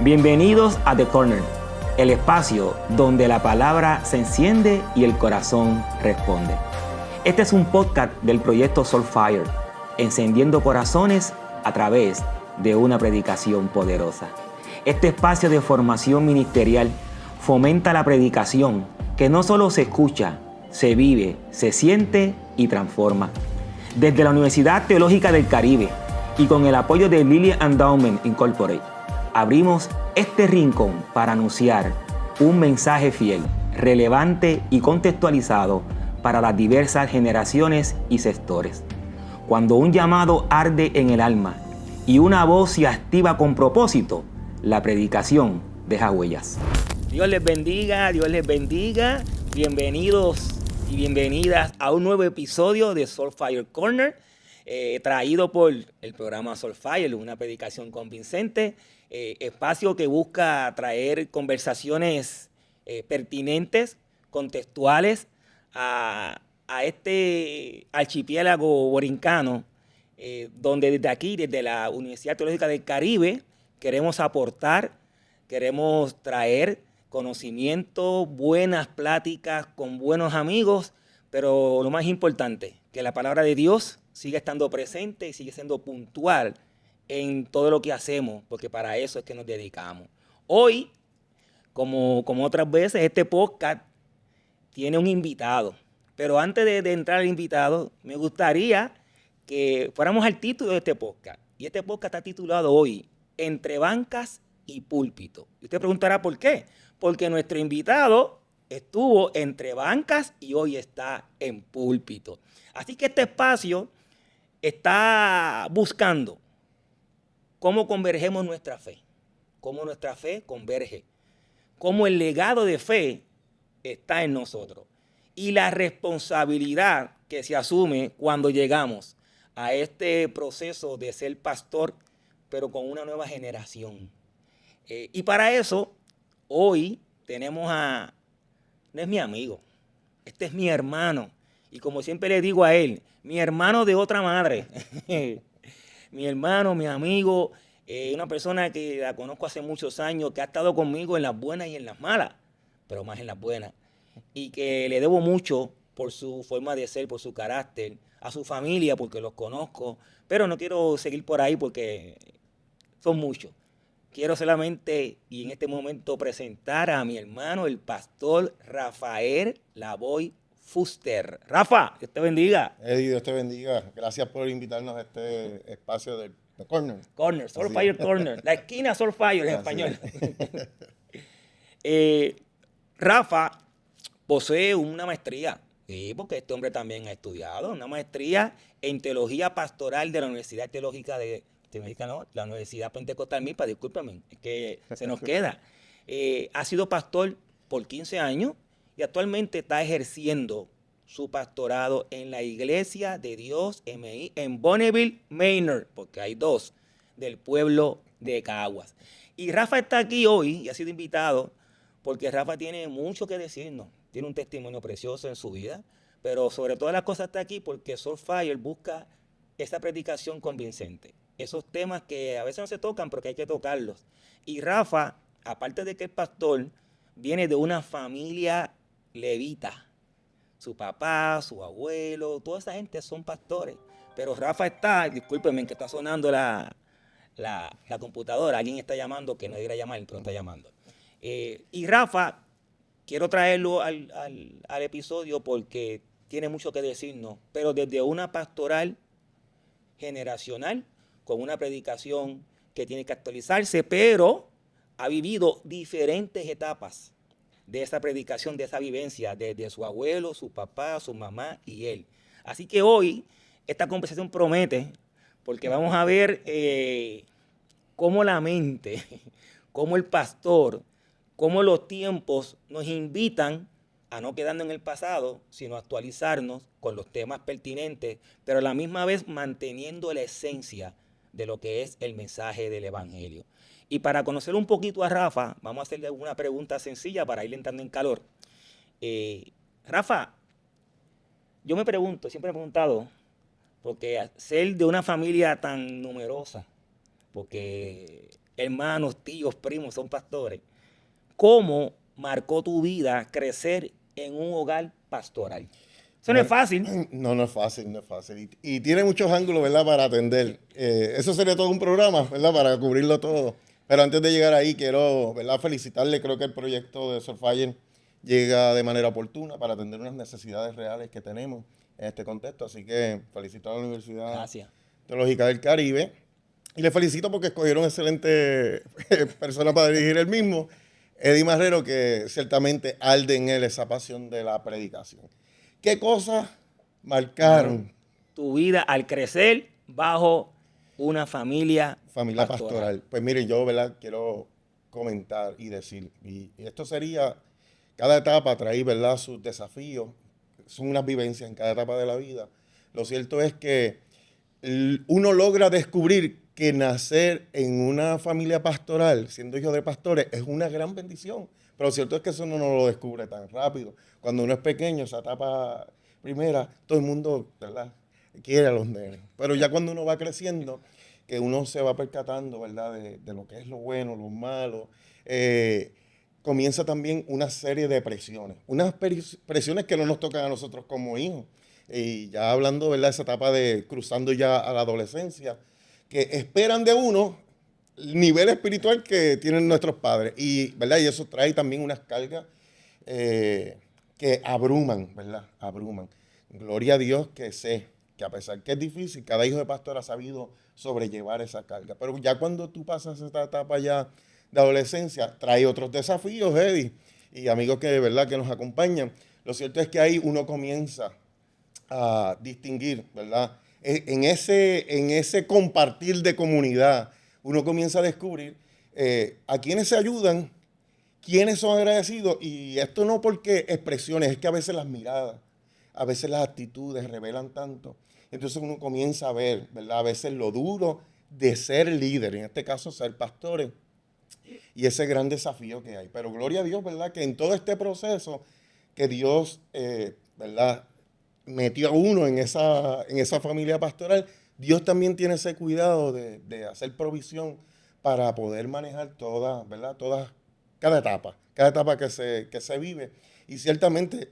Bienvenidos a The Corner, el espacio donde la palabra se enciende y el corazón responde. Este es un podcast del proyecto Soul Fire, encendiendo corazones a través de una predicación poderosa. Este espacio de formación ministerial fomenta la predicación que no solo se escucha, se vive, se siente y transforma. Desde la Universidad Teológica del Caribe y con el apoyo de Lilly Endowment Incorporated, abrimos este rincón para anunciar un mensaje fiel, relevante y contextualizado para las diversas generaciones y sectores. Cuando un llamado arde en el alma y una voz se activa con propósito, la predicación deja huellas. Dios les bendiga, Dios les bendiga. Bienvenidos y bienvenidas a un nuevo episodio de Soul Fire Corner, traído por el programa Soul Fire, una predicación convincente, espacio que busca traer conversaciones pertinentes, contextuales a este archipiélago borincano, donde desde aquí, desde la Universidad Teológica del Caribe, queremos aportar, queremos traer conocimiento, buenas pláticas con buenos amigos, pero lo más importante, que la palabra de Dios siga estando presente y sigue siendo puntual en todo lo que hacemos, porque para eso es que nos dedicamos. Hoy, como otras veces, este podcast tiene un invitado, pero antes de entrar al invitado, me gustaría que fuéramos al título de este podcast. Y este podcast está titulado hoy, Entre Bancas y Púlpito. Y usted preguntará por qué. Porque nuestro invitado estuvo entre bancas y hoy está en púlpito. Así que este espacio está buscando cómo convergemos nuestra fe, cómo nuestra fe converge, cómo el legado de fe está en nosotros y la responsabilidad que se asume cuando llegamos a este proceso de ser pastor, pero con una nueva generación. Y para eso, hoy tenemos no es mi amigo, este es mi hermano. Y como siempre le digo a él, mi hermano de otra madre. Mi hermano, mi amigo, una persona que la conozco hace muchos años, que ha estado conmigo en las buenas y en las malas, pero más en las buenas. Y que le debo mucho por su forma de ser, por su carácter, a su familia, porque los conozco. Pero no quiero seguir por ahí porque son muchos. Quiero solamente y en este momento presentar a mi hermano, el pastor Rafael Lavoy Fuster. Rafa, Dios te bendiga. Eddie, Dios te bendiga. Gracias por invitarnos a este espacio de Corner. Corner, Soul Fire Corner. La esquina Soul Fire en español. Rafa posee una maestría. Sí, porque este hombre también ha estudiado una maestría en teología pastoral de la Universidad Teológica la Universidad Pentecostal Milpa, discúlpame, es que se nos queda. Ha sido pastor por 15 años y actualmente está ejerciendo su pastorado en la Iglesia de Dios MI en Bonneville, Maine, porque hay dos, del pueblo de Caguas. Y Rafa está aquí hoy y ha sido invitado porque Rafa tiene mucho que decirnos, tiene un testimonio precioso en su vida, pero sobre todas las cosas está aquí porque Soul Fire busca esa predicación convincente. Esos temas que a veces no se tocan, pero que hay que tocarlos. Y Rafa, aparte de que es pastor, viene de una familia levita. Su papá, su abuelo, toda esa gente son pastores. Pero Rafa está, discúlpenme que está sonando la computadora, alguien está llamando, que no debería llamar, pero está llamando. Y Rafa, quiero traerlo al episodio porque tiene mucho que decirnos, pero desde una pastoral generacional, con una predicación que tiene que actualizarse, pero ha vivido diferentes etapas de esa predicación, de esa vivencia, desde su abuelo, su papá, su mamá y él. Así que hoy esta conversación promete, porque vamos a ver cómo la mente, cómo el pastor, cómo los tiempos nos invitan a no quedarnos en el pasado, sino a actualizarnos con los temas pertinentes, pero a la misma vez manteniendo la esencia de lo que es el mensaje del Evangelio. Y para conocer un poquito a Rafa, vamos a hacerle una pregunta sencilla para ir entrando en calor. Rafa, yo me pregunto, siempre he preguntado, porque ser de una familia tan numerosa, porque hermanos, tíos, primos son pastores. ¿Cómo marcó tu vida crecer en un hogar pastoral? Eso no es fácil. No, no es fácil, no es fácil. Y tiene muchos ángulos, ¿verdad?, para atender. Eso sería todo un programa, ¿verdad?, para cubrirlo todo. Pero antes de llegar ahí, quiero, ¿verdad?, felicitarle. Creo que el proyecto de Soulfire llega de manera oportuna para atender unas necesidades reales que tenemos en este contexto. Así que felicito a la Universidad Gracias. Teológica del Caribe. Y le felicito porque escogieron excelente persona para dirigir el mismo, Eddie Marrero, que ciertamente arde en él esa pasión de la predicación. ¿Qué cosas marcaron tu vida al crecer bajo una familia pastoral? Pues mire, yo, ¿verdad?, quiero comentar y decir, y esto sería, cada etapa trae, ¿verdad?, sus desafíos, son unas vivencias en cada etapa de la vida. Lo cierto es que uno logra descubrir que nacer en una familia pastoral, siendo hijo de pastores, es una gran bendición. Pero lo cierto es que eso no lo descubre tan rápido. Cuando uno es pequeño, esa etapa primera, todo el mundo, ¿verdad?, quiere a los nenes. Pero ya cuando uno va creciendo, que uno se va percatando, ¿verdad?, de lo que es lo bueno, lo malo, comienza también una serie de presiones. Unas presiones que no nos tocan a nosotros como hijos. Y ya hablando, ¿verdad?, esa etapa de cruzando ya a la adolescencia, que esperan de uno el nivel espiritual que tienen nuestros padres. Y, ¿verdad?, y eso trae también unas cargas que abruman, ¿verdad? Abruman. Gloria a Dios que sé que a pesar que es difícil, cada hijo de pastor ha sabido sobrellevar esa carga. Pero ya cuando tú pasas esta etapa ya de adolescencia, trae otros desafíos, Eddie, y amigos que de verdad que nos acompañan. Lo cierto es que ahí uno comienza a distinguir, ¿verdad? En ese compartir de comunidad, uno comienza a descubrir a quienes se ayudan, quiénes son agradecidos, y esto no porque expresiones, es que a veces las miradas, a veces las actitudes revelan tanto. Entonces uno comienza a ver, ¿verdad?, a veces lo duro de ser líder, en este caso ser pastores, y ese gran desafío que hay. Pero gloria a Dios, ¿verdad?, que en todo este proceso que Dios, ¿verdad?, metió a uno en esa familia pastoral, Dios también tiene ese cuidado de hacer provisión para poder manejar toda, ¿verdad?, cada etapa que se vive. Y ciertamente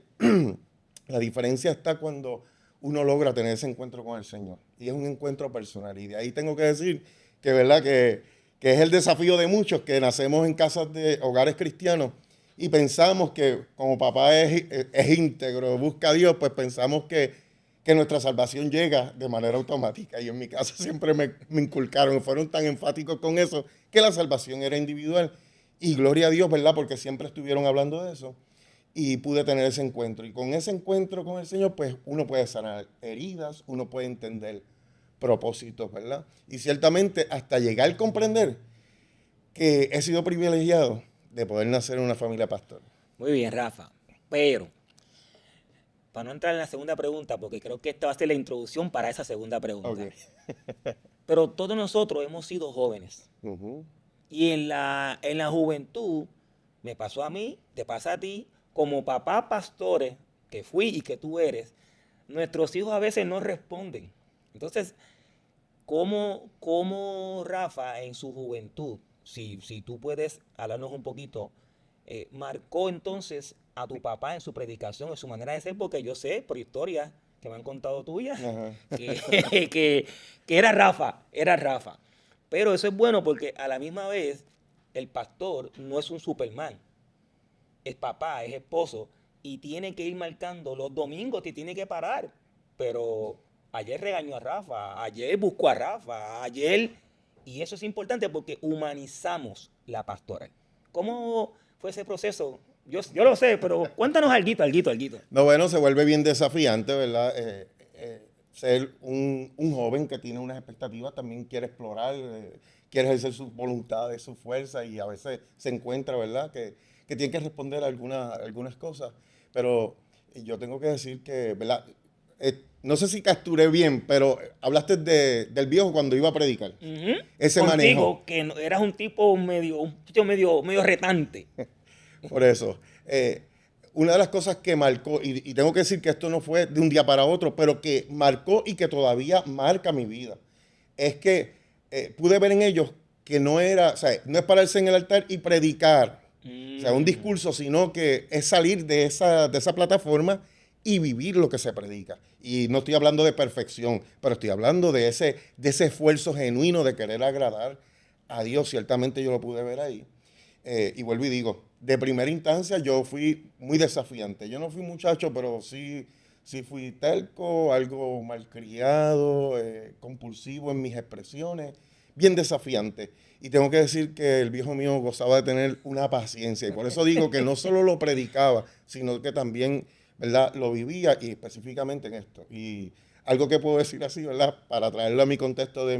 la diferencia está cuando uno logra tener ese encuentro con el Señor. Y es un encuentro personal. Y de ahí tengo que decir que, ¿verdad?, que es el desafío de muchos que nacemos en casas de hogares cristianos y pensamos que como papá es íntegro, busca a Dios, pues pensamos que nuestra salvación llega de manera automática. Y en mi casa siempre me inculcaron, fueron tan enfáticos con eso, que la salvación era individual. Y gloria a Dios, ¿verdad?, porque siempre estuvieron hablando de eso. Y pude tener ese encuentro. Y con ese encuentro con el Señor, pues uno puede sanar heridas, uno puede entender propósitos, ¿verdad? Y ciertamente hasta llegar a comprender que he sido privilegiado de poder nacer en una familia pastora. Muy bien, Rafa. Pero, para no entrar en la segunda pregunta, porque creo que esta va a ser la introducción para esa segunda pregunta. Okay. Pero todos nosotros hemos sido jóvenes. Uh-huh. Y en la juventud, me pasó a mí, te pasa a ti, como papá pastores que fui y que tú eres, nuestros hijos a veces no responden. Entonces, ¿cómo Rafa en su juventud, si tú puedes hablarnos un poquito, marcó entonces a tu papá en su predicación, en su manera de ser? Porque yo sé por historias que me han contado tuyas, que era Rafa. Pero eso es bueno porque a la misma vez el pastor no es un Superman. Es papá, es esposo y tiene que ir marcando los domingos, te tiene que parar. Pero ayer regañó a Rafa, ayer buscó a Rafa, y eso es importante porque humanizamos la pastoral. ¿Cómo fue ese proceso? Yo lo sé, pero cuéntanos alguito. No, bueno, se vuelve bien desafiante, ¿verdad? Ser un joven que tiene unas expectativas, también quiere explorar, quiere ejercer sus voluntades, sus fuerzas, y a veces se encuentra, ¿verdad?, que tiene que responder a algunas cosas. Pero yo tengo que decir que, ¿verdad?, no sé si capturé bien, pero hablaste del viejo cuando iba a predicar. Uh-huh. Ese Contigo, manejo. Que eras un tipo medio retante. Por eso. Una de las cosas que marcó, y tengo que decir que esto no fue de un día para otro, pero que marcó y que todavía marca mi vida, es que pude ver en ellos que no era, o sea, no es pararse en el altar y predicar, o sea, un discurso, sino que es salir de esa plataforma y vivir lo que se predica. Y no estoy hablando de perfección, pero estoy hablando de ese esfuerzo genuino de querer agradar a Dios. Ciertamente yo lo pude ver ahí. Y vuelvo y digo, de primera instancia yo fui muy desafiante. Yo no fui muchacho, pero sí fui terco, algo malcriado, compulsivo en mis expresiones, bien desafiante. Y tengo que decir que el viejo mío gozaba de tener una paciencia. Y por eso digo que no solo lo predicaba, sino que también, ¿verdad?, lo vivía, y específicamente en esto. Y algo que puedo decir así, ¿verdad?, para traerlo a mi contexto de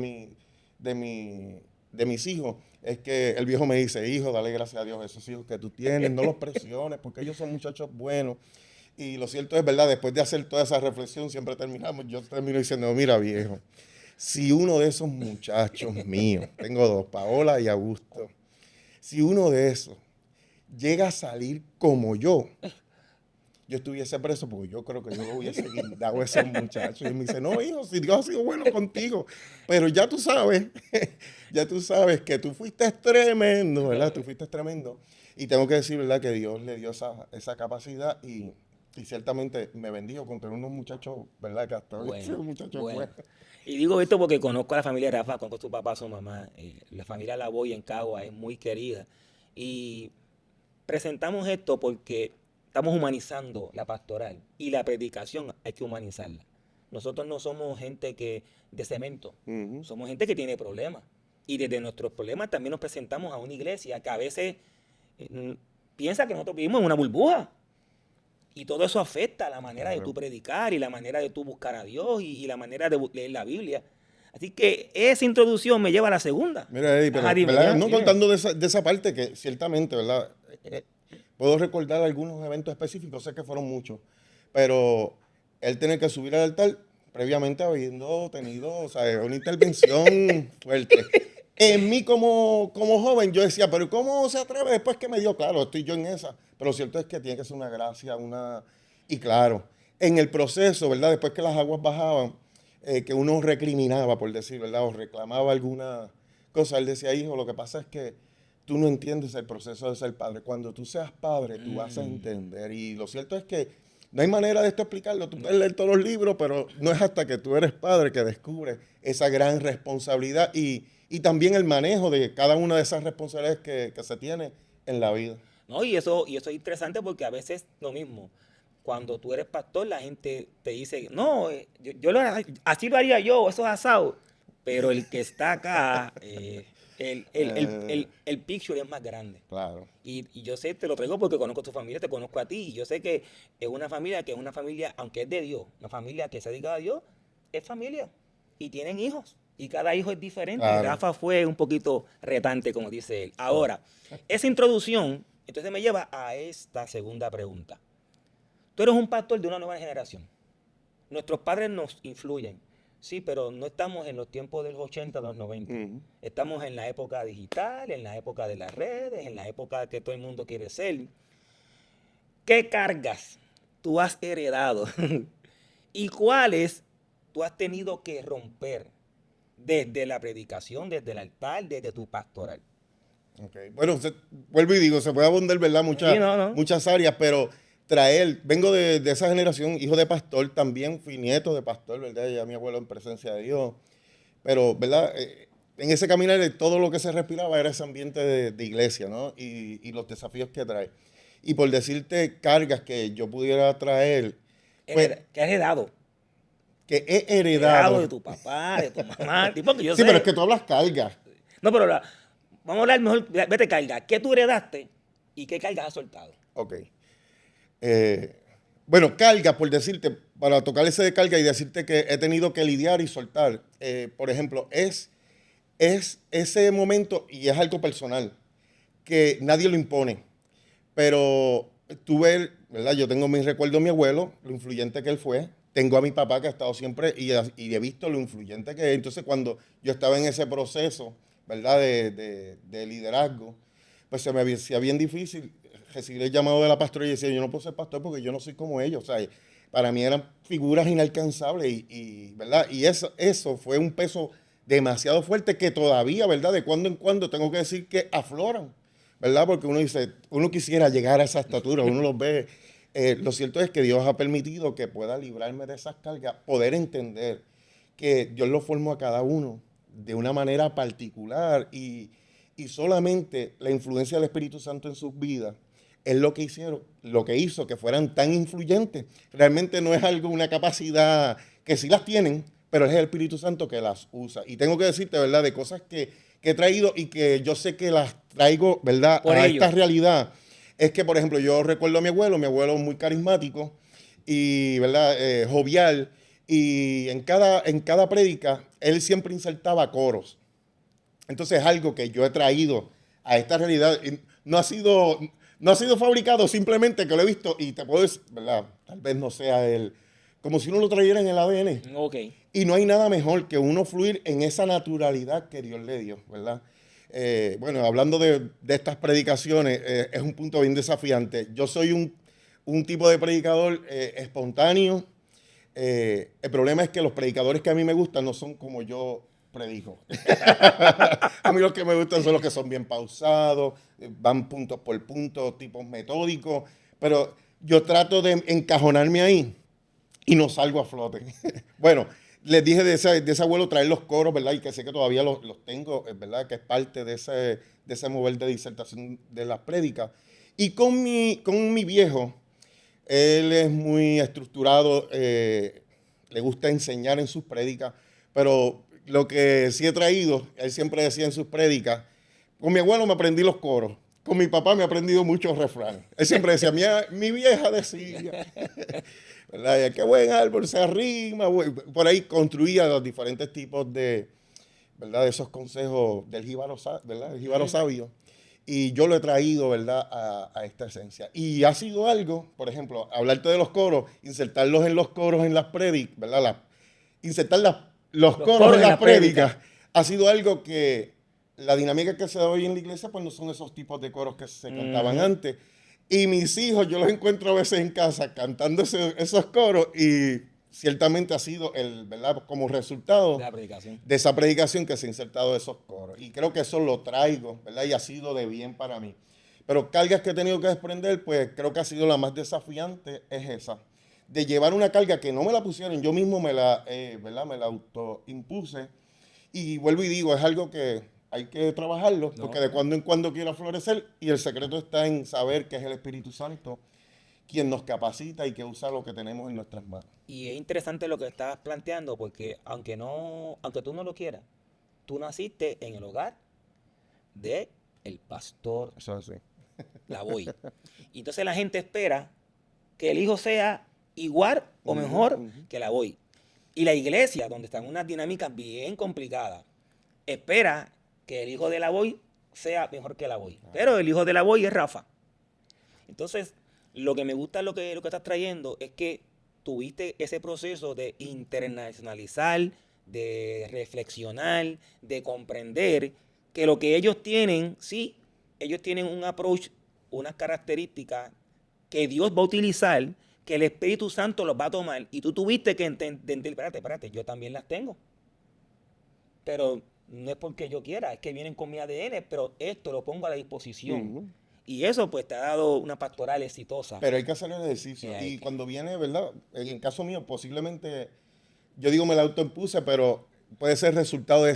mis hijos, es que el viejo me dice: hijo, dale gracias a Dios, esos hijos que tú tienes, no los presiones, porque ellos son muchachos buenos. Y lo cierto es, ¿verdad?, después de hacer toda esa reflexión, yo termino diciendo: mira, viejo, si uno de esos muchachos míos, tengo dos, Paola y Augusto, si uno de esos llega a salir como yo estuviese preso, porque yo creo que yo lo hubiese guindado a esos muchachos. Y me dice: no, hijo, si Dios ha sido bueno contigo, pero ya tú sabes que tú fuiste tremendo, ¿verdad? Tú fuiste tremendo. Y tengo que decir, ¿verdad?, que Dios le dio esa capacidad y ciertamente me bendijo con tener unos muchachos, ¿verdad?, que hasta hoy son muchachos buenos. Y digo esto porque conozco a la familia Rafa, conozco a su papá, a su mamá. La familia Lavoy en Cagua es muy querida. Y presentamos esto porque estamos humanizando la pastoral, y la predicación hay que humanizarla. Nosotros no somos gente de cemento, somos gente que tiene problemas. Y desde nuestros problemas también nos presentamos a una iglesia que a veces piensa que nosotros vivimos en una burbuja. Y todo eso afecta la manera de tú predicar y la manera de tú buscar a Dios y la manera de leer la Biblia. Así que esa introducción me lleva a la segunda. Mira, Eddie, pero ¿verdad?, no contando de esa parte que ciertamente, ¿verdad?, puedo recordar algunos eventos específicos, sé que fueron muchos, pero él tener que subir al altar previamente habiendo tenido, o sea, una intervención fuerte. En mí como joven yo decía: pero ¿cómo se atreve? Después que me dio, claro, estoy yo en esa. Pero lo cierto es que tiene que ser una gracia, y claro, en el proceso, ¿verdad?, después que las aguas bajaban, que uno recriminaba, por decir, ¿verdad?, o reclamaba alguna cosa, él decía: hijo, lo que pasa es que tú no entiendes el proceso de ser padre. Cuando tú seas padre, tú vas a entender. Y lo cierto es que no hay manera de esto explicarlo. Tú puedes leer todos los libros, pero no es hasta que tú eres padre que descubres esa gran responsabilidad y también el manejo de cada una de esas responsabilidades que se tiene en la vida. No, y eso es interesante porque a veces lo mismo. Cuando tú eres pastor, la gente te dice: no, así lo haría yo, eso es asado. Pero el que está acá, el picture es más grande. Claro. Y yo sé, te lo traigo porque conozco a tu familia, te conozco a ti. Y yo sé que es una familia aunque es de Dios, una familia que se dedica a Dios, es familia. Y tienen hijos. Y cada hijo es diferente. Claro. Rafa fue un poquito retante, como dice él. Ahora, esa introducción, entonces me lleva a esta segunda pregunta. Tú eres un pastor de una nueva generación. Nuestros padres nos influyen. Sí, pero no estamos en los tiempos de los 80, de los 90. Estamos en la época digital, en la época de las redes, en la época que todo el mundo quiere ser. ¿Qué cargas tú has heredado? ¿Y cuáles tú has tenido que romper desde la predicación, desde el altar, desde tu pastoral? Okay. Bueno, vuelvo y digo, se puede abundar, ¿verdad?, muchas áreas, pero vengo de esa generación, hijo de pastor, también fui nieto de pastor, ¿verdad? Ya mi abuelo en presencia de Dios. Pero, ¿verdad?, en ese caminar todo lo que se respiraba era ese ambiente de iglesia, ¿no? Y los desafíos que trae. Y por decirte cargas que yo pudiera traer. Pues, ¿qué has heredado? Que he heredado. De tu papá, de tu mamá. Porque yo sí, sé. Pero es que tú hablas cargas. No, pero vamos a hablar mejor, vete carga. ¿Qué tú heredaste y qué cargas has soltado? Ok. Bueno, carga, por decirte, para tocar ese de carga y decirte que he tenido que lidiar y soltar, por ejemplo, es ese momento, y es algo personal, que nadie lo impone, pero tuve, ¿verdad? Yo tengo mis recuerdos de mi abuelo, lo influyente que él fue, tengo a mi papá que ha estado siempre y he visto lo influyente que es. Entonces, cuando yo estaba en ese proceso, ¿verdad?, de liderazgo, pues se me hacía bien difícil recibir el llamado de la pastora y decía: yo no puedo ser pastor porque yo no soy como ellos. O sea, para mí eran figuras inalcanzables y ¿verdad? Y eso fue un peso demasiado fuertes que todavía, ¿verdad? De cuando en cuando tengo que decir que afloran, ¿verdad? Porque uno dice, uno quisiera llegar a esa estatura, uno los ve. Lo cierto es que Dios ha permitido que pueda librarme de esas cargas, poder entender que Dios lo formó a cada uno de una manera particular y solamente la influencia del Espíritu Santo en sus vidas es lo que hizo que fueran tan influyentes. Realmente no es algo, una capacidad que sí las tienen, pero es el Espíritu Santo que las usa. Y tengo que decirte, ¿verdad?, de cosas que he traído y que yo sé que las traigo, ¿verdad?, Por a ello. esta realidad. Es que, por ejemplo, yo recuerdo a mi abuelo muy carismático y, ¿verdad?, jovial. Y en cada prédica, él siempre insertaba coros. Entonces es algo que yo he traído a esta realidad. Y no ha sido fabricado, simplemente que lo he visto y te puedo decir, ¿verdad? Tal vez no sea como si uno lo trayera en el ADN. Ok. Y no hay nada mejor que uno fluir en esa naturalidad que Dios le dio, ¿verdad? Bueno, hablando de estas predicaciones, es un punto bien desafiante. Yo soy un tipo de predicador espontáneo. El problema es que los predicadores que a mí me gustan no son como yo predico. A mí los que me gustan son los que son bien pausados, van puntos por puntos, tipos metódicos, pero yo trato de encajonarme ahí y no salgo a flote. Bueno, les dije de ese abuelo traer los coros, ¿verdad? Y que sé que todavía los tengo, ¿verdad? Que es parte de ese mover de disertación de las prédicas. Y con mi viejo, él es muy estructurado, le gusta enseñar en sus prédicas, pero lo que sí he traído, él siempre decía en sus prédicas, con mi abuelo me aprendí los coros, con mi papá me he aprendido muchos refranes. Él siempre decía, mi vieja decía, ¿verdad? Qué buen árbol se arrima, por ahí construía los diferentes tipos de, ¿verdad?, de esos consejos del jíbaro, ¿verdad?, el jíbaro sabio. Y yo lo he traído, ¿verdad?, a esta esencia. Y ha sido algo, por ejemplo, hablarte de los coros, insertarlos en los coros en las prédicas, ¿verdad? Insertar los coros en las prédicas ha sido algo que la dinámica que se da hoy en la iglesia, pues no son esos tipos de coros que se cantaban antes. Y mis hijos, yo los encuentro a veces en casa cantando esos coros y ciertamente ha sido ¿verdad?, como resultado de esa predicación que se ha insertado esos coros. Y creo que eso lo traigo, ¿verdad? Y ha sido de bien para mí. Pero cargas que he tenido que desprender, pues creo que ha sido la más desafiante, es esa. De llevar una carga que no me la pusieron, yo mismo ¿verdad?, me la autoimpuse. Y vuelvo y digo, es algo que hay que trabajarlo, porque de cuando en cuando quiero florecer, y el secreto está en saber que es el Espíritu Santo quien nos capacita y que usa lo que tenemos en nuestras manos. Y es interesante lo que estás planteando, porque aunque tú no lo quieras, tú naciste en el hogar de el pastor Eso es así. Lavoy. Y entonces la gente espera que el hijo sea igual o mejor que Lavoy. Y la iglesia, donde están unas dinámicas bien complicadas, espera que el hijo de Lavoy sea mejor que Lavoy. Pero el hijo de Lavoy es Rafa. Entonces, lo que me gusta lo que estás trayendo es que tuviste ese proceso de internacionalizar, de reflexionar, de comprender que lo que ellos tienen, sí, ellos tienen un approach, unas características que Dios va a utilizar, que el Espíritu Santo los va a tomar. Y tú tuviste que entender, espérate, yo también las tengo. Pero no es porque yo quiera, es que vienen con mi ADN, pero esto lo pongo a la disposición. Y eso pues te ha dado una pastoral exitosa. Pero hay que hacer el ejercicio. Y cuando viene, ¿verdad? En el caso mío, posiblemente, yo digo me la autoimpuse, pero puede ser resultado de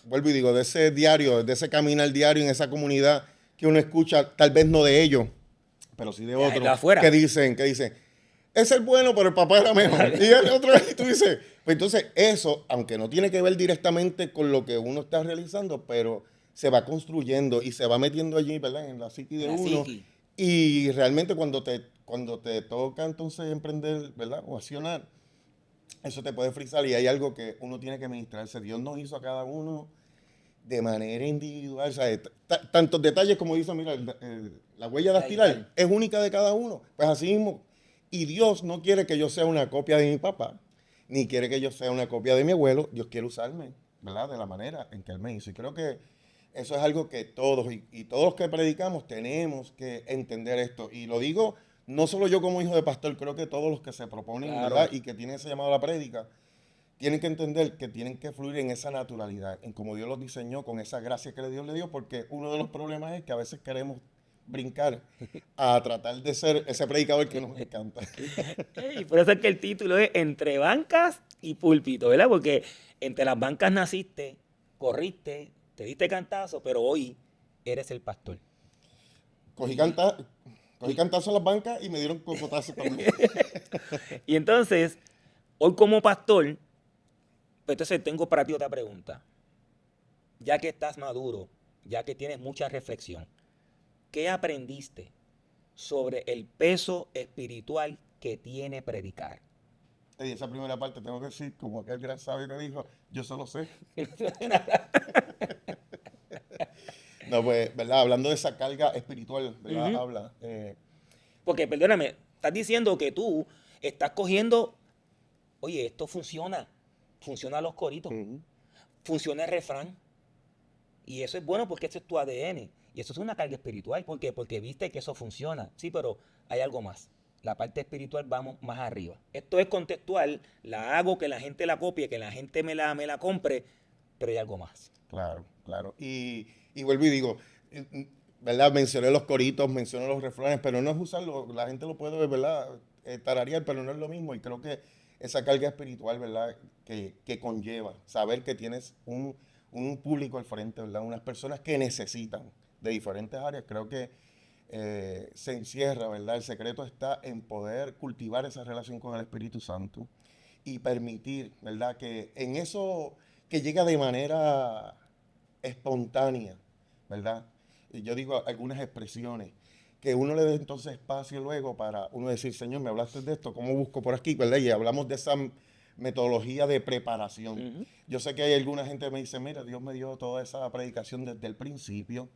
vuelvo y digo, de ese diario, de ese caminar diario en esa comunidad que uno escucha, tal vez no de ellos, pero sí de otros, que dicen, es el bueno, pero el papá era mejor. Y el otro, y tú dices, pues entonces eso, aunque no tiene que ver directamente con lo que uno está realizando, pero se va construyendo y se va metiendo allí, ¿verdad?, en la psique de uno. Y realmente cuando te toca entonces emprender, ¿verdad?, o accionar, eso te puede frizar y hay algo que uno tiene que ministrarse. Dios nos hizo a cada uno de manera individual. O sea, tantos detalles como dice, mira, la huella dactilar es única de cada uno. Pues así mismo. Y Dios no quiere que yo sea una copia de mi papá, ni quiere que yo sea una copia de mi abuelo. Dios quiere usarme, ¿verdad?, de la manera en que Él me hizo. Y creo que eso es algo que todos, y todos los que predicamos tenemos que entender esto. Y lo digo no solo yo como hijo de pastor, creo que todos los que se proponen, ¿verdad?, y que tienen ese llamado a la prédica, tienen que entender que tienen que fluir en esa naturalidad, en como Dios los diseñó, con esa gracia que Dios le dio, porque uno de los problemas es que a veces queremos brincar a tratar de ser ese predicador que nos encanta. Y por eso es que el título es Entre bancas y púlpito, ¿verdad? Porque entre las bancas naciste, corriste, te diste cantazo, pero hoy eres el pastor. Cogí, canta, cogí cantazo en las bancas y me dieron cocotazo también. Y entonces, hoy como pastor, pues entonces tengo para ti otra pregunta. Ya que estás maduro, ya que tienes mucha reflexión, ¿qué aprendiste sobre el peso espiritual que tiene predicar? Y esa primera parte tengo que decir, como aquel gran sabio que dijo, yo solo sé. No, pues, ¿verdad? Hablando de esa carga espiritual, ¿verdad? Ujú. Habla. Porque, perdóname, estás diciendo que tú estás cogiendo, oye, esto funciona, funciona los coritos, Ujú. funciona el refrán, y eso es bueno porque eso es tu ADN, y eso es una carga espiritual, ¿por qué? Porque viste que eso funciona, sí, pero hay algo más, la parte espiritual vamos más arriba. Esto es contextual, la hago, que la gente la copie, que la gente me la compre, pero hay algo más. Claro, claro. Y vuelvo y digo, ¿verdad? Mencioné los coritos, mencioné los refranes, pero no es usarlo, la gente lo puede, ¿verdad? Tararear, pero no es lo mismo. Y creo que esa carga espiritual, ¿verdad? Que conlleva saber que tienes un público al frente, ¿verdad? Unas personas que necesitan de diferentes áreas. Creo que se encierra, ¿verdad? El secreto está en poder cultivar esa relación con el Espíritu Santo y permitir, ¿verdad? Que en eso que llega de manera espontánea, ¿verdad? Y yo digo algunas expresiones, que uno le dé entonces espacio luego para uno decir, Señor, me hablaste de esto, ¿cómo busco por aquí? ¿Verdad? Y hablamos de esa metodología de preparación. Ujú. Yo sé que hay alguna gente que me dice, mira, Dios me dio toda esa predicación desde el principio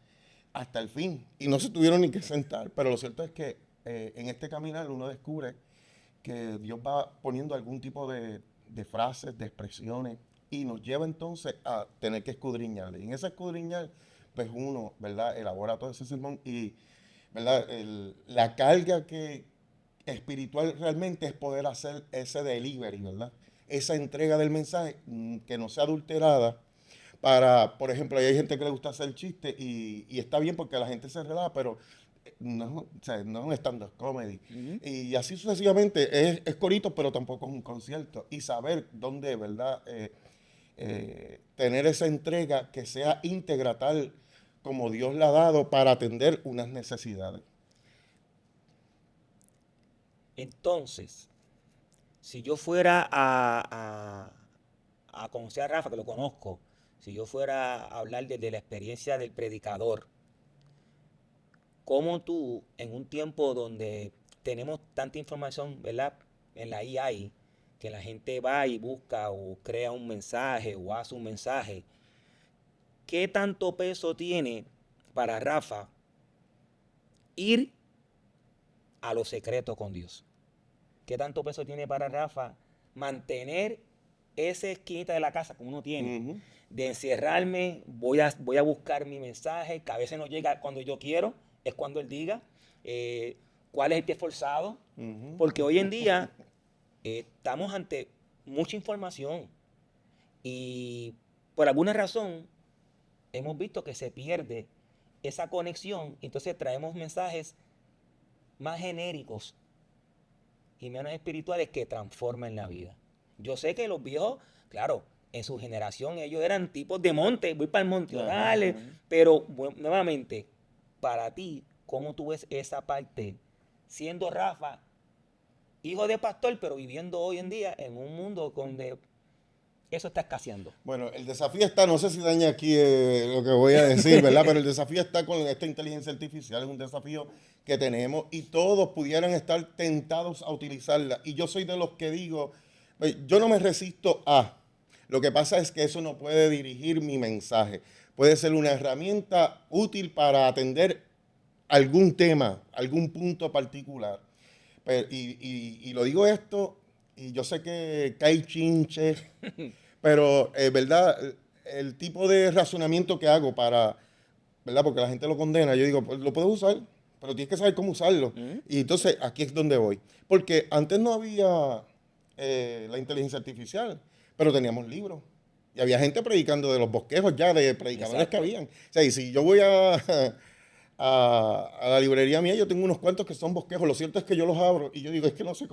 hasta el fin, y no se tuvieron ni que sentar, pero lo cierto es que en este caminar uno descubre que Dios va poniendo algún tipo de frases, de expresiones, y nos lleva entonces a tener que escudriñarle. Y en ese escudriñar, pues uno, ¿verdad?, elabora todo ese sermón y, ¿verdad?, la carga que espiritual realmente es poder hacer ese delivery, ¿verdad? Esa entrega del mensaje que no sea adulterada para, por ejemplo, hay gente que le gusta hacer chistes y está bien porque la gente se relaja, pero no, o sea, no es un stand-up comedy. Ujú. Y así sucesivamente, es corito, pero tampoco es un concierto. Y saber dónde, ¿verdad? Tener esa entrega que sea íntegra tal como Dios la ha dado para atender unas necesidades. Entonces, si yo fuera a conocer a Rafa, que lo conozco, si yo fuera a hablar de la experiencia del predicador, ¿cómo tú, en un tiempo donde tenemos tanta información, ¿verdad? En la AI, que la gente va y busca o crea un mensaje o hace un mensaje, ¿qué tanto peso tiene para Rafa ir a lo secreto con Dios? ¿Qué tanto peso tiene para Rafa mantener esa esquinita de la casa que uno tiene? Ujú. De encerrarme, voy a buscar mi mensaje, que a veces no llega cuando yo quiero, es cuando él diga. eh, ¿Cuál es el pie forzado? Ujú. Porque hoy en día estamos ante mucha información y por alguna razón hemos visto que se pierde esa conexión, entonces traemos mensajes más genéricos y menos espirituales que transforman la vida. Yo sé que los viejos, claro, en su generación ellos eran tipos de monte, voy para el monte, Ajá. orales, pero nuevamente, para ti, ¿cómo tú ves esa parte siendo Rafa, hijo de pastor, pero viviendo hoy en día en un mundo donde eso está escaseando? Bueno, el desafío está, no sé si daña aquí lo que voy a decir, ¿verdad? Pero el desafío está con esta inteligencia artificial, es un desafío que tenemos y todos pudieran estar tentados a utilizarla. Y yo soy de los que digo, yo no me resisto a. Lo que pasa es que eso no puede dirigir mi mensaje. Puede ser una herramienta útil para atender algún tema, algún punto particular. Y lo digo esto, y yo sé que hay chinche, pero, ¿verdad? El tipo de razonamiento que hago para, ¿verdad? Porque la gente lo condena, yo digo, pues lo puedes usar, pero tienes que saber cómo usarlo. ¿Mm? Y entonces aquí es donde voy. Porque antes no había la inteligencia artificial, pero teníamos libros. Y había gente predicando de los bosquejos ya, de predicadores que habían. O sea, y si yo voy a la librería mía, yo tengo unos cuantos que son bosquejos. Lo cierto es que yo los abro y yo digo, es que no sé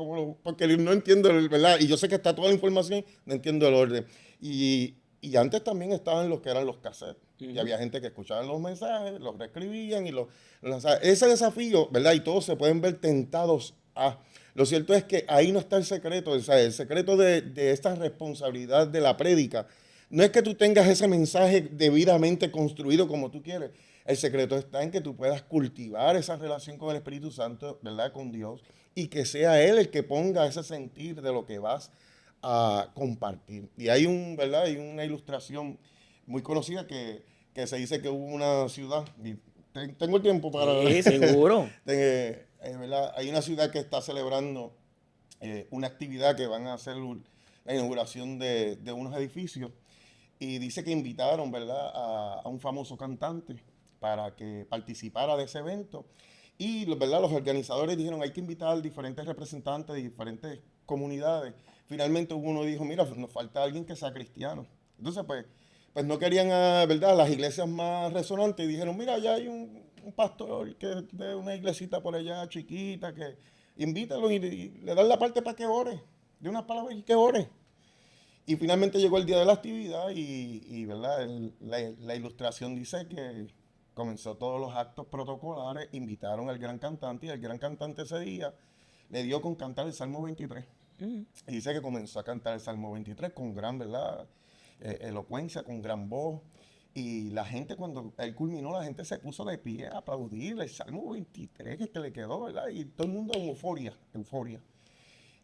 porque no entiendo, ¿verdad? Y yo sé que está toda la información, no entiendo el orden. Y antes también estaban los que eran los cassettes. Y había gente que escuchaba los mensajes, los reescribían y los lanzaban. Ese desafío, ¿verdad? Y todos se pueden ver tentados a... Lo cierto es que ahí no está el secreto. O sea, el secreto de esta responsabilidad de la prédica no es que tú tengas ese mensaje debidamente construido como tú quieres. El secreto está en que tú puedas cultivar esa relación con el Espíritu Santo, ¿verdad? Con Dios, y que sea Él el que ponga ese sentir de lo que vas a compartir. Y hay ¿verdad? Hay una ilustración muy conocida que se dice que hubo una ciudad, y tengo el tiempo para... Sí, seguro. ¿verdad? Hay una ciudad que está celebrando una actividad que van a hacer la inauguración de unos edificios, y dice que invitaron, ¿verdad? a un famoso cantante para que participara de ese evento. Y, ¿verdad? Los organizadores dijeron, hay que invitar diferentes representantes de diferentes comunidades. Finalmente uno dijo, mira, nos falta alguien que sea cristiano. Entonces, pues no querían, ¿verdad? Las iglesias más resonantes, y dijeron, mira, ya hay un pastor que de una iglesita por allá chiquita, que invítalo y le dan la parte para que ore, de unas palabras y que ore. Y finalmente llegó el día de la actividad ¿verdad? La ilustración dice que comenzó todos los actos protocolares, invitaron al gran cantante, y el gran cantante ese día le dio con cantar el Salmo 23. Y dice que comenzó a cantar el Salmo 23 con gran, ¿verdad? Elocuencia, con gran voz. Y la gente, cuando él culminó, la gente se puso de pie a aplaudir el Salmo 23 que le quedó, ¿verdad? Y todo el mundo en euforia.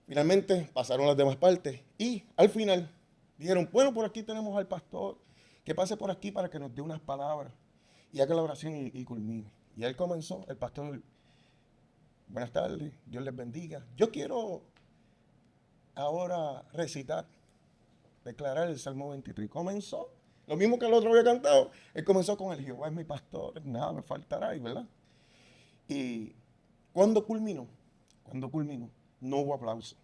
Finalmente pasaron las demás partes y al final dijeron, bueno, por aquí tenemos al pastor, que pase por aquí para que nos dé unas palabras y haga la oración y culmine. Y él comenzó, el pastor, buenas tardes, Dios les bendiga. Yo quiero ahora declarar el Salmo 23. Comenzó, lo mismo que el otro había cantado, él comenzó con el Jehová es mi pastor, nada me faltará, ¿verdad? Y cuando culminó, no hubo aplauso.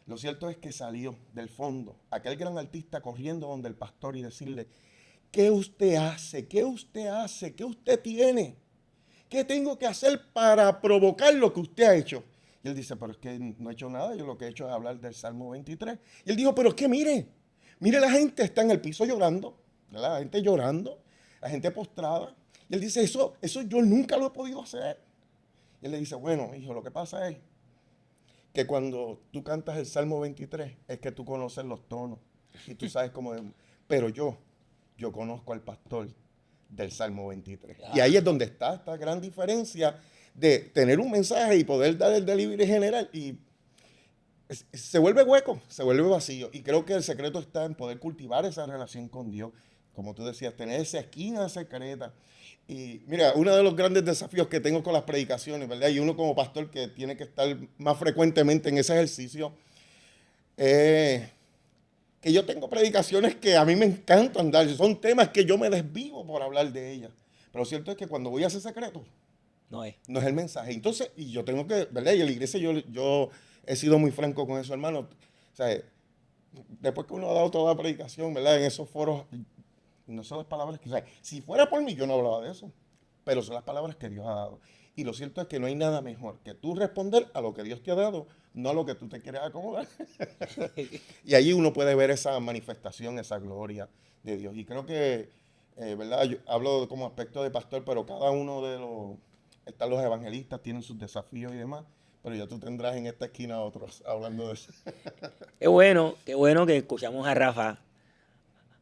Lo cierto es que salió del fondo aquel gran artista corriendo donde el pastor y decirle, ¿qué usted hace? ¿Qué usted hace? ¿Qué usted tiene? ¿Qué tengo que hacer para provocar lo que usted ha hecho? Y él dice, pero es que no he hecho nada, yo lo que he hecho es hablar del Salmo 23. Y él dijo, pero es que mire la gente está en el piso llorando, ¿verdad? La gente llorando, la gente postrada. Y él dice, eso yo nunca lo he podido hacer. Y él le dice, bueno, hijo, lo que pasa es que cuando tú cantas el Salmo 23 es que tú conoces los tonos y tú sabes cómo... Pero yo conozco al pastor del Salmo 23. Y ahí es donde está esta gran diferencia de tener un mensaje y poder dar el delivery general y se vuelve hueco, se vuelve vacío. Y creo que el secreto está en poder cultivar esa relación con Dios. Como tú decías, tener esa esquina secreta. Y mira, uno de los grandes desafíos que tengo con las predicaciones, ¿verdad? Y uno como pastor que tiene que estar más frecuentemente en ese ejercicio, que yo tengo predicaciones que a mí me encantan dar. Son temas que yo me desvivo por hablar de ellas. Pero lo cierto es que cuando voy a ese secreto, no es el mensaje. Entonces, y yo tengo que, ¿verdad? Y en la iglesia yo he sido muy franco con eso, hermano. O sea, después que uno ha dado toda la predicación, ¿verdad? En esos foros, no son las palabras que... O sea, si fuera por mí, yo no hablaba de eso. Pero son las palabras que Dios ha dado. Y lo cierto es que no hay nada mejor que tú responder a lo que Dios te ha dado, no a lo que tú te quieres acomodar. Y allí uno puede ver esa manifestación, esa gloria de Dios. Y creo que, ¿verdad? Yo hablo como aspecto de pastor, pero cada uno de los... Están los evangelistas, tienen sus desafíos y demás. Pero ya tú tendrás en esta esquina otros hablando de eso. Qué bueno que escuchamos a Rafa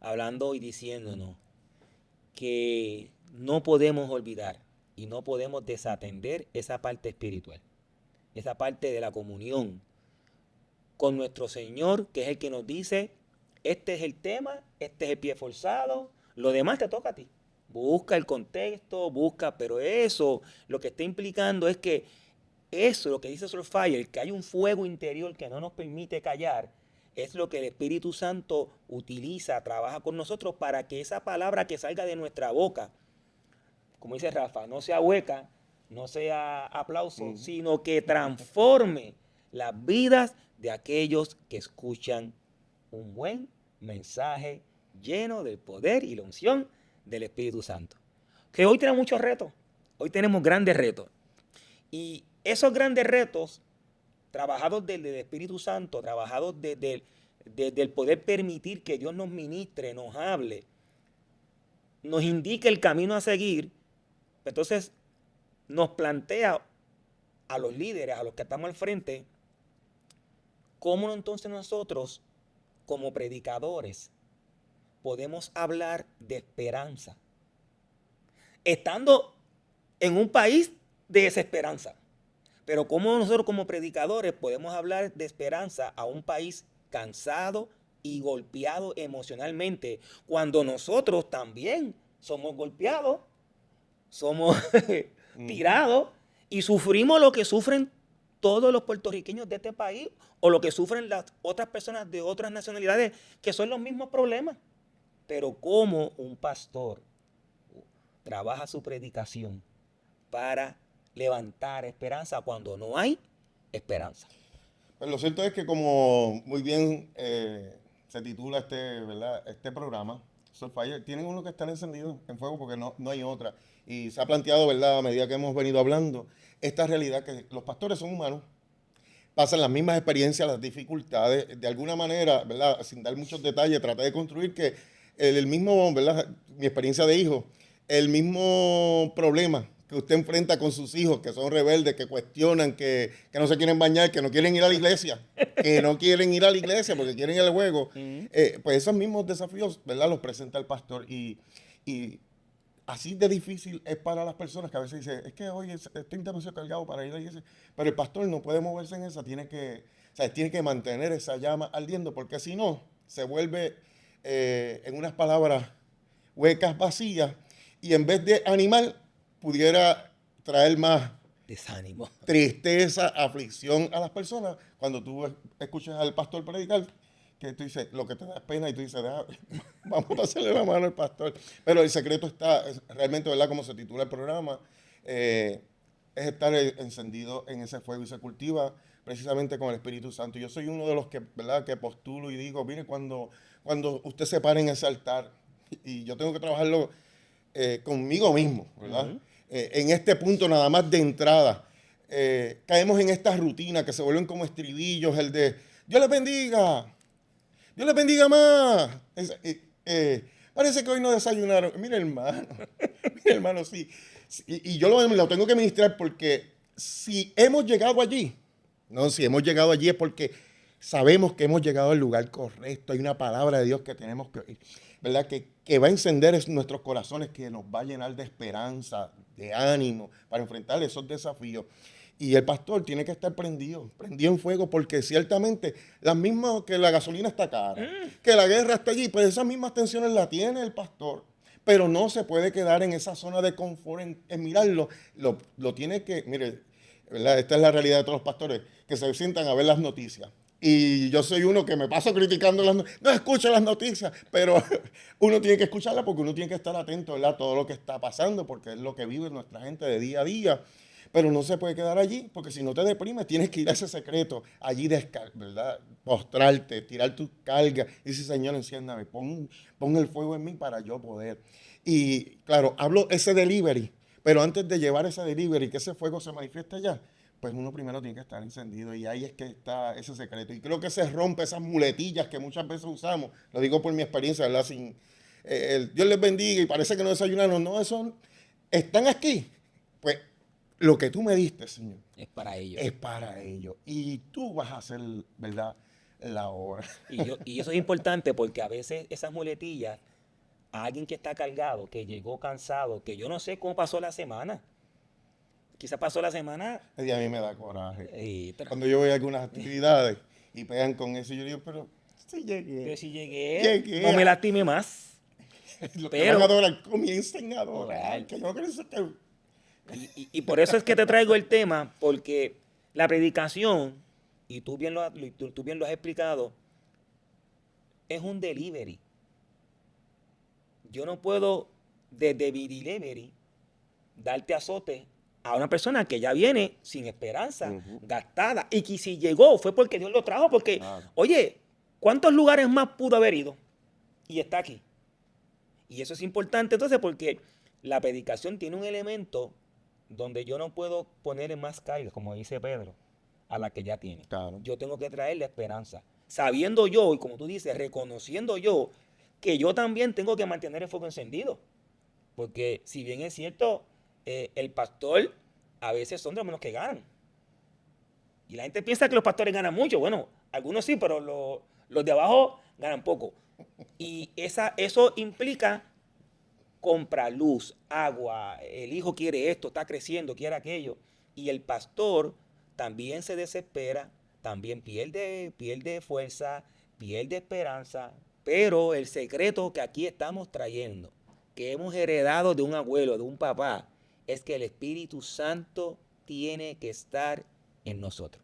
hablando y diciéndonos que no podemos olvidar y no podemos desatender esa parte espiritual, esa parte de la comunión con nuestro Señor, que es el que nos dice, este es el tema, este es el pie forzado, lo demás te toca a ti. Busca el contexto, pero eso lo que está implicando es que eso, lo que dice Soulfire, que hay un fuego interior que no nos permite callar, es lo que el Espíritu Santo utiliza, trabaja con nosotros para que esa palabra que salga de nuestra boca, como dice Rafa, no sea hueca, no sea aplauso, sino que transforme las vidas de aquellos que escuchan un buen mensaje lleno del poder y la unción del Espíritu Santo. Que hoy tenemos muchos retos, hoy tenemos grandes retos. Y esos grandes retos, trabajados desde el Espíritu Santo, trabajados desde el poder permitir que Dios nos ministre, nos hable, nos indique el camino a seguir, entonces nos plantea a los líderes, a los que estamos al frente, cómo entonces nosotros, como predicadores, podemos hablar de esperanza, estando en un país de desesperanza. Pero cómo nosotros como predicadores podemos hablar de esperanza a un país cansado y golpeado emocionalmente, cuando nosotros también somos golpeados, somos tirados y sufrimos lo que sufren todos los puertorriqueños de este país o lo que sufren las otras personas de otras nacionalidades, que son los mismos problemas. Pero cómo un pastor trabaja su predicación para levantar esperanza cuando no hay esperanza. Pues lo cierto es que, como muy bien se titula ¿verdad? Este programa, Soulfire, tienen uno que estar encendido en fuego porque no hay otra. Y se ha planteado, ¿verdad?, a medida que hemos venido hablando, esta realidad que los pastores son humanos, pasan las mismas experiencias, las dificultades, de alguna manera, ¿verdad?, sin dar muchos detalles, traté de construir que el mismo, ¿verdad?, mi experiencia de hijo, el mismo problema que usted enfrenta con sus hijos, que son rebeldes, que cuestionan, que no se quieren bañar, que no quieren ir a la iglesia, porque quieren ir al juego, pues esos mismos desafíos, ¿verdad?, los presenta el pastor y así de difícil es para las personas que a veces dicen, es que hoy estoy demasiado cargado para ir a la iglesia, pero el pastor no puede moverse en esa, tiene que mantener esa llama ardiendo, porque si no, se vuelve, en unas palabras, huecas, vacías, y en vez de animar, pudiera traer más desánimo, tristeza, aflicción a las personas. Cuando tú escuchas al pastor predicar, que tú dices, lo que te da pena, y tú dices, vamos a pasarle la mano al pastor. Pero el secreto está, realmente, ¿verdad?, como se titula el programa, es estar encendido en ese fuego y se cultiva precisamente con el Espíritu Santo. Yo soy uno de los que, ¿verdad?, que postulo y digo, mire, cuando usted se pare en ese altar, y yo tengo que trabajarlo conmigo mismo, ¿verdad? En este punto nada más de entrada, caemos en estas rutinas que se vuelven como estribillos, el de Dios les bendiga más. Parece que hoy no desayunaron. Mire, hermano, sí. Y yo lo tengo que ministrar porque si hemos llegado allí es porque sabemos que hemos llegado al lugar correcto. Hay una palabra de Dios que tenemos que oír, ¿verdad? Que va a encender nuestros corazones, que nos va a llenar de esperanza, de ánimo para enfrentar esos desafíos. Y el pastor tiene que estar prendido en fuego, porque ciertamente las mismas, que la gasolina está cara, que la guerra está allí, pues esas mismas tensiones las tiene el pastor. Pero no se puede quedar en esa zona de confort, en mirarlo. Lo tiene que, mire, ¿verdad?, esta es la realidad de todos los pastores, que se sientan a ver las noticias. Y yo soy uno que me paso criticando no escucho las noticias, pero uno tiene que escucharlas porque uno tiene que estar atento, ¿verdad?, a todo lo que está pasando, porque es lo que vive nuestra gente de día a día. Pero no se puede quedar allí, porque si no te deprimes, tienes que ir a ese secreto, allí, ¿verdad?, postrarte, tirar tus cargas y decir, Señor, enciéndame, pon el fuego en mí para yo poder. Y claro, hablo ese delivery, pero antes de llevar ese delivery, que ese fuego se manifieste allá, pues uno primero tiene que estar encendido, y ahí es que está ese secreto. Y creo que se rompe esas muletillas que muchas veces usamos, lo digo por mi experiencia, ¿verdad? Sin, Dios les bendiga y parece que no desayunaron, no, eso están aquí. Pues lo que tú me diste, Señor, es para ellos. Es para ellos. Y tú vas a hacer, ¿verdad?, la obra. Y eso es importante, porque a veces esas muletillas, a alguien que está cargado, que llegó cansado, que yo no sé cómo pasó la semana. Quizás pasó la semana. Y a mí me da coraje. Pero cuando yo voy a algunas actividades y pegan con eso, yo digo, pero si llegué. Pero si llegué. No me lastime más. Los que van a adorar, comiencen a adorar. Que yo creo que... Y por eso es que te traigo el tema, porque la predicación, y tú bien lo has explicado, es un delivery. Yo no puedo desde mi delivery darte azote a una persona que ya viene sin esperanza, gastada, y que si llegó fue porque Dios lo trajo, porque, oye, ¿cuántos lugares más pudo haber ido? Y está aquí. Y eso es importante entonces porque la predicación tiene un elemento donde yo no puedo ponerle más carga, como dice Pedro, a la que ya tiene. Claro. Yo tengo que traerle esperanza, sabiendo yo, y como tú dices, reconociendo yo, que yo también tengo que mantener el fuego encendido. Porque si bien es cierto, el pastor a veces son de los menos que ganan. Y la gente piensa que los pastores ganan mucho. Bueno, algunos sí, pero los de abajo ganan poco. Y eso implica comprar luz, agua, el hijo quiere esto, está creciendo, quiere aquello. Y el pastor también se desespera, también pierde fuerza, pierde esperanza. Pero el secreto que aquí estamos trayendo, que hemos heredado de un abuelo, de un papá, es que el Espíritu Santo tiene que estar en nosotros.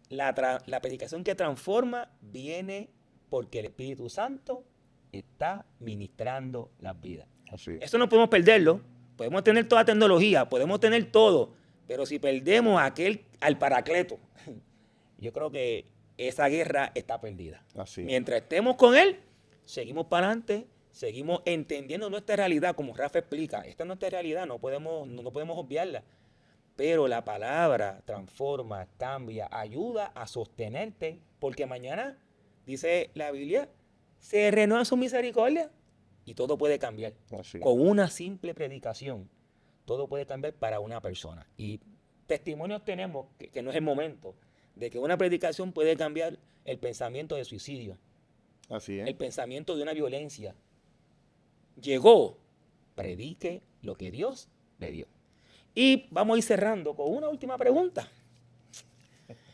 La predicación que transforma viene porque el Espíritu Santo está ministrando las vidas. Así. Eso no podemos perderlo. Podemos tener toda tecnología, podemos tener todo, pero si perdemos al Paracleto, yo creo que esa guerra está perdida. Así. Mientras estemos con él, seguimos para adelante, seguimos entendiendo nuestra realidad, como Rafa explica. Esta es nuestra realidad, no podemos obviarla. Pero la palabra transforma, cambia, ayuda a sostenerte, porque mañana, dice la Biblia, se renueva su misericordia y todo puede cambiar. Así. Con una simple predicación, todo puede cambiar para una persona. Y testimonios tenemos, que no es el momento, de que una predicación puede cambiar el pensamiento de suicidio. Así es. El pensamiento de una violencia. Llegó, predique lo que Dios le dio. Y vamos a ir cerrando con una última pregunta.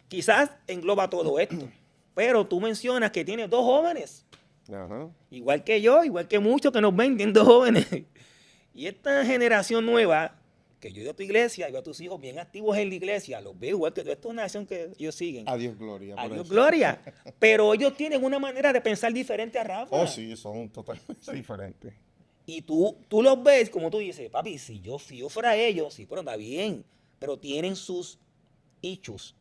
Quizás engloba todo esto, pero tú mencionas que tienes 2 jóvenes. Ajá. Igual que yo, igual que muchos que nos ven, tienen 2 jóvenes. Y esta generación nueva, que yo he ido a tu iglesia, veo a tus hijos bien activos en la iglesia, los veo igual que tú. Esta es una nación que ellos siguen. A Dios gloria. A por Dios eso. gloria. Pero ellos tienen una manera de pensar diferente a Rafa. Oh, sí, son totalmente diferentes. Y tú los ves, como tú dices, papi, si yo fuera ellos, sí, pero está bien. Pero tienen sus issues,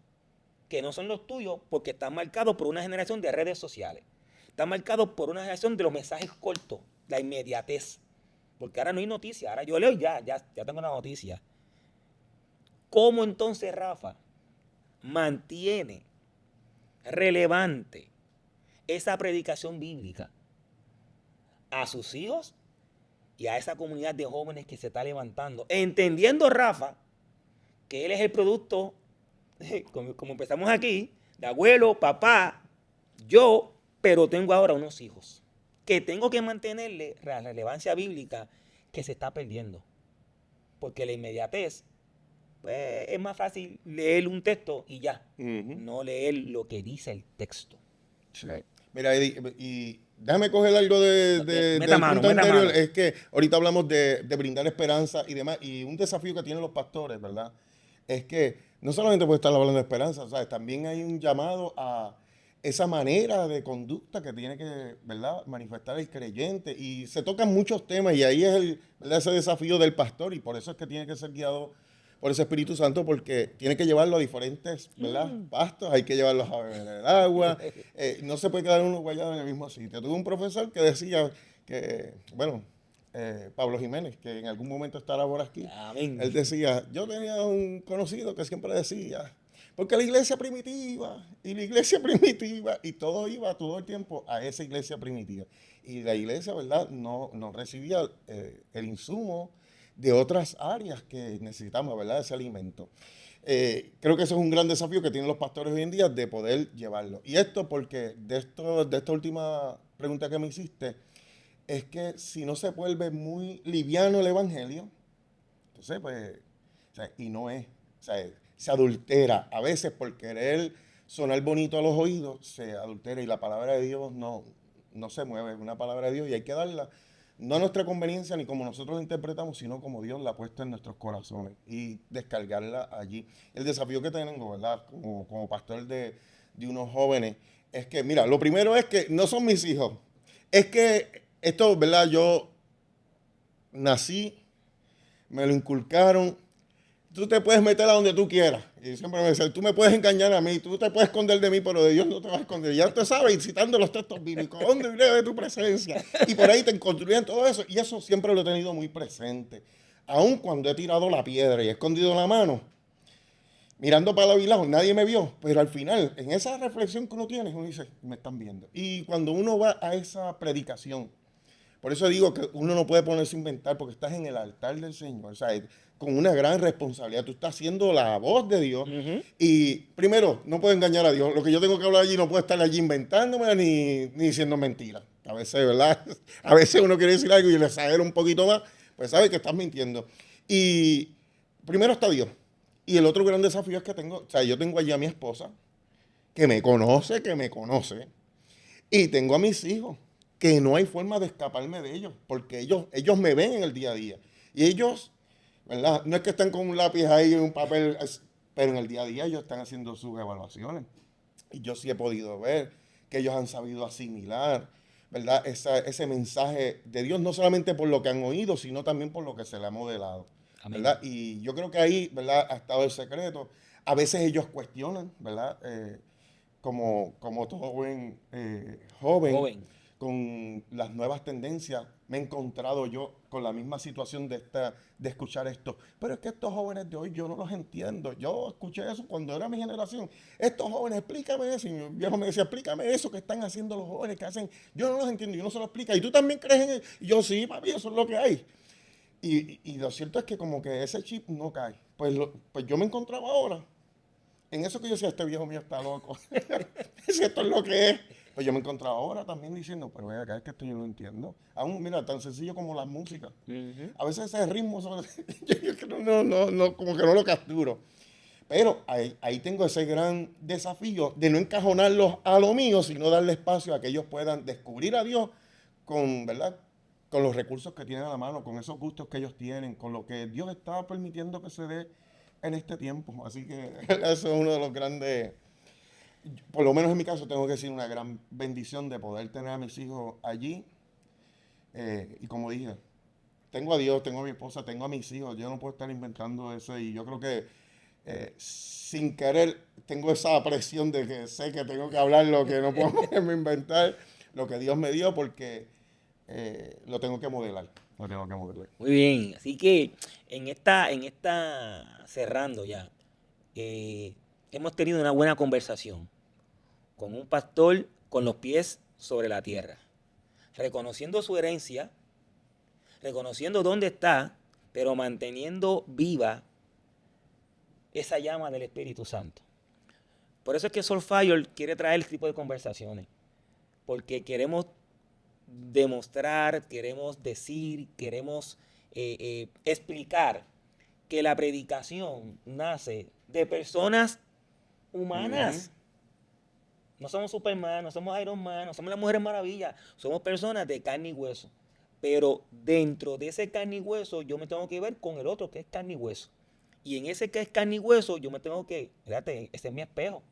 que no son los tuyos, porque están marcados por una generación de redes sociales. Están marcados por una generación de los mensajes cortos, la inmediatez. Porque ahora no hay noticia. Ahora yo leo y ya tengo una noticia. ¿Cómo entonces Rafa mantiene relevante esa predicación bíblica a sus hijos y a esa comunidad de jóvenes que se está levantando? Entendiendo, Rafa, que él es el producto, como empezamos aquí, de abuelo, papá, yo, pero tengo ahora unos hijos que tengo que mantenerle la relevancia bíblica que se está perdiendo. Porque la inmediatez, pues, es más fácil leer un texto y ya, no leer lo que dice el texto. Sí. Mira, Eddie, y déjame coger algo del punto anterior. Mano. Es que ahorita hablamos de brindar esperanza y demás, y un desafío que tienen los pastores, ¿verdad? Es que no solamente puede estar hablando de esperanza, ¿sabes? También hay un llamado a esa manera de conducta que tiene que, ¿verdad?, manifestar el creyente. Y se tocan muchos temas y ahí es ¿verdad?, ese desafío del pastor, y por eso es que tiene que ser guiado por ese Espíritu Santo, porque tiene que llevarlo a diferentes, ¿verdad?, pastos, hay que llevarlos a beber el agua, no se puede quedar uno guayado en el mismo sitio. Tuve un profesor que decía que, bueno, Pablo Jiménez, que en algún momento estará por aquí, Amén. Él decía, yo tenía un conocido que siempre decía, porque la iglesia primitiva, y todo iba todo el tiempo a esa iglesia primitiva. Y la iglesia, ¿verdad?, no recibía el insumo de otras áreas que necesitamos, ¿verdad?, ese alimento. Creo que eso es un gran desafío que tienen los pastores hoy en día de poder llevarlo. Y esto porque de esta última pregunta que me hiciste, es que si no se vuelve muy liviano el evangelio, entonces, pues, o sea, y no es, o sea, se adultera. A veces por querer sonar bonito a los oídos, se adultera y la palabra de Dios no se mueve. Es una palabra de Dios y hay que darla, no a nuestra conveniencia ni como nosotros la interpretamos, sino como Dios la ha puesto en nuestros corazones y descargarla allí. El desafío que tengo, ¿verdad?, como pastor de unos jóvenes, es que, mira, lo primero es que no son mis hijos. Es que esto, ¿verdad?, yo nací, me lo inculcaron, tú te puedes meter a donde tú quieras. Y siempre me dicen, tú me puedes engañar a mí, tú te puedes esconder de mí, pero de Dios no te vas a esconder. Ya usted sabe, y citando los textos bíblicos, ¿dónde iré de tu presencia? Y por ahí te construyen todo eso. Y eso siempre lo he tenido muy presente. Aun cuando he tirado la piedra y he escondido la mano, mirando para el lado, nadie me vio, pero al final, en esa reflexión que uno tiene, uno dice, me están viendo. Y cuando uno va a esa predicación, por eso digo que uno no puede ponerse a inventar porque estás en el altar del Señor, o sea, con una gran responsabilidad. Tú estás haciendo la voz de Dios y primero, no puedo engañar a Dios. Lo que yo tengo que hablar allí no puedo estar allí inventándome ni diciendo mentiras. A veces, ¿verdad? A veces uno quiere decir algo y le exagera un poquito más, pues sabe que estás mintiendo. Y primero está Dios. Y el otro gran desafío es que tengo, o sea, yo tengo allí a mi esposa, que me conoce, y tengo a mis hijos, que no hay forma de escaparme de ellos, porque ellos me ven en el día a día. Y ellos, ¿verdad? No es que estén con un lápiz ahí y un papel, pero en el día a día ellos están haciendo sus evaluaciones. Y yo sí he podido ver que ellos han sabido asimilar, ¿verdad? Ese mensaje de Dios, no solamente por lo que han oído, sino también por lo que se le ha modelado. Amén. ¿Verdad? Y yo creo que ahí, ¿verdad? Ha estado el secreto. A veces ellos cuestionan, ¿verdad? Como todo buen joven, con las nuevas tendencias, me he encontrado yo con la misma situación de escuchar esto. Pero es que estos jóvenes de hoy yo no los entiendo. Yo escuché eso cuando era mi generación. Estos jóvenes, explícame eso. Y mi viejo me decía, explícame eso que están haciendo los jóvenes, que hacen. Yo no los entiendo, yo no se lo explica. ¿Y tú también crees en él? Y yo, sí, papi, eso es lo que hay. Y lo cierto es que como que ese chip no cae. Pues yo me encontraba ahora en eso que yo decía, este viejo mío está loco. Si esto es lo que es. Pues yo me encontraba ahora también diciendo, pero vea, acá es que esto yo no entiendo. Aún, mira, tan sencillo como la música. A veces ese ritmo, yo como que no lo capturo. Pero ahí tengo ese gran desafío de no encajonarlos a lo mío, sino darle espacio a que ellos puedan descubrir a Dios ¿verdad? Con los recursos que tienen a la mano, con esos gustos que ellos tienen, con lo que Dios está permitiendo que se dé en este tiempo. Así que eso es uno de los grandes, por lo menos en mi caso tengo que decir, una gran bendición de poder tener a mis hijos allí. Y como dije, tengo a Dios, tengo a mi esposa, tengo a mis hijos, yo no puedo estar inventando eso y yo creo que sin querer tengo esa presión de que sé que tengo que hablar lo que no puedo inventar, lo que Dios me dio porque lo tengo que modelar. Lo tengo que modelar. Muy bien, así que en esta cerrando ya, hemos tenido una buena conversación con un pastor con los pies sobre la tierra, reconociendo su herencia, reconociendo dónde está, pero manteniendo viva esa llama del Espíritu Santo. Por eso es que Soulfire quiere traer este tipo de conversaciones, porque queremos demostrar, queremos decir, queremos explicar que la predicación nace de personas humanas. No somos Superman, no somos Iron Man, no somos las Mujeres Maravillas, somos personas de carne y hueso. Pero dentro de ese carne y hueso yo me tengo que ver con el otro que es carne y hueso. Y en ese que es carne y hueso yo me tengo que, fíjate, ese es mi espejo.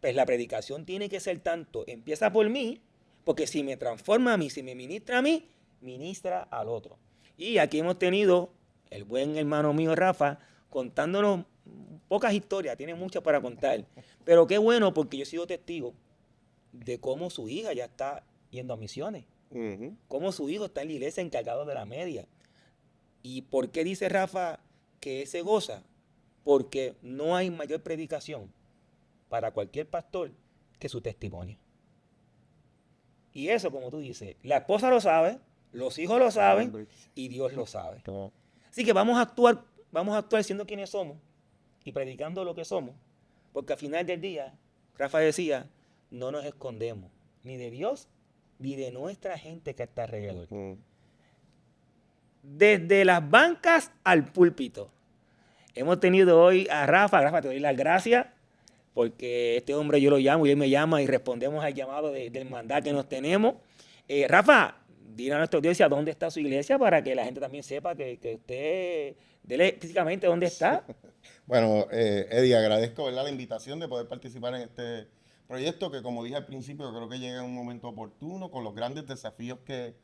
Pues la predicación tiene que ser tanto, empieza por mí, porque si me transforma a mí, si me ministra a mí, ministra al otro. Y aquí hemos tenido el buen hermano mío Rafa contándonos pocas historias, tiene muchas para contar. Pero qué bueno porque yo he sido testigo de cómo su hija ya está yendo a misiones. Cómo su hijo está en la iglesia encargado de la media. ¿Y por qué dice Rafa que se goza? Porque no hay mayor predicación para cualquier pastor que su testimonio. Y eso, como tú dices, la esposa lo sabe, los hijos lo saben y Dios lo sabe. Así que vamos a actuar siendo quienes somos y predicando lo que somos, porque al final del día, Rafa decía, no nos escondemos ni de Dios ni de nuestra gente que está alrededor. Desde las bancas al púlpito. Hemos tenido hoy a Rafa. Rafa, te doy las gracias porque este hombre yo lo llamo y él me llama y respondemos al llamado del mandato que nos tenemos. Rafa, dile a nuestra audiencia dónde está su iglesia para que la gente también sepa que usted, dele físicamente dónde está. Bueno, Eddie, agradezco, ¿verdad?, la invitación de poder participar en este proyecto que, como dije al principio, creo que llega en un momento oportuno con los grandes desafíos que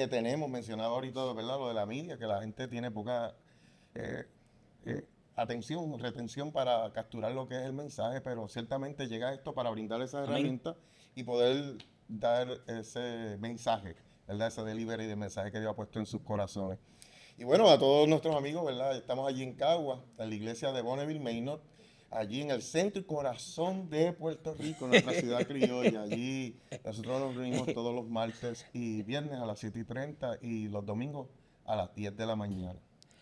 tenemos, mencionado ahorita, ¿verdad?, lo de la media, que la gente tiene poca retención para capturar lo que es el mensaje, pero ciertamente llega esto para brindar esas Amén. herramientas y poder dar ese mensaje, ¿verdad? Ese delivery de mensaje que Dios ha puesto en sus corazones. Y bueno, a todos nuestros amigos, ¿verdad? Estamos allí en Cagua, en la iglesia de Bonneville Maynard, allí en el centro y corazón de Puerto Rico, nuestra ciudad criolla. Allí nosotros nos reunimos todos los martes y viernes a las 7:30 y los domingos a las 10 de la mañana.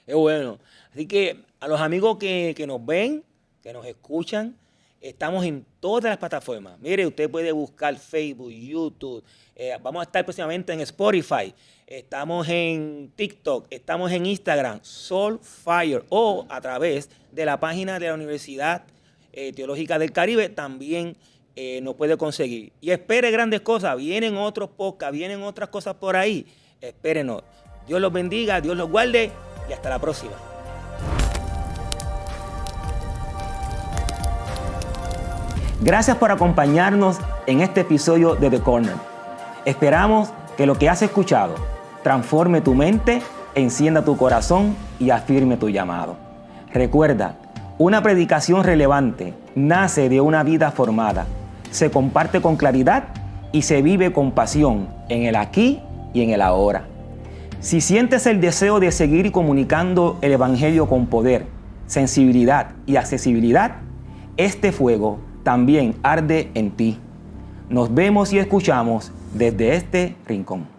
Es bueno. Así que a los amigos que nos ven, que nos escuchan, estamos en todas las plataformas. Mire, usted puede buscar Facebook, YouTube. Vamos a estar próximamente en Spotify. Estamos en TikTok. Estamos en Instagram, Soulfire. O a través de la página de la Universidad Teológica del Caribe también nos puede conseguir. Y espere grandes cosas. Vienen otros podcasts, vienen otras cosas por ahí. Espérenos. Dios los bendiga, Dios los guarde y hasta la próxima. Gracias por acompañarnos en este episodio de The Corner. Esperamos que lo que has escuchado transforme tu mente, encienda tu corazón y afirme tu llamado. Recuerda, una predicación relevante nace de una vida formada, se comparte con claridad y se vive con pasión en el aquí y en el ahora. Si sientes el deseo de seguir comunicando el Evangelio con poder, sensibilidad y accesibilidad, este fuego también arde en ti. Nos vemos y escuchamos desde este rincón.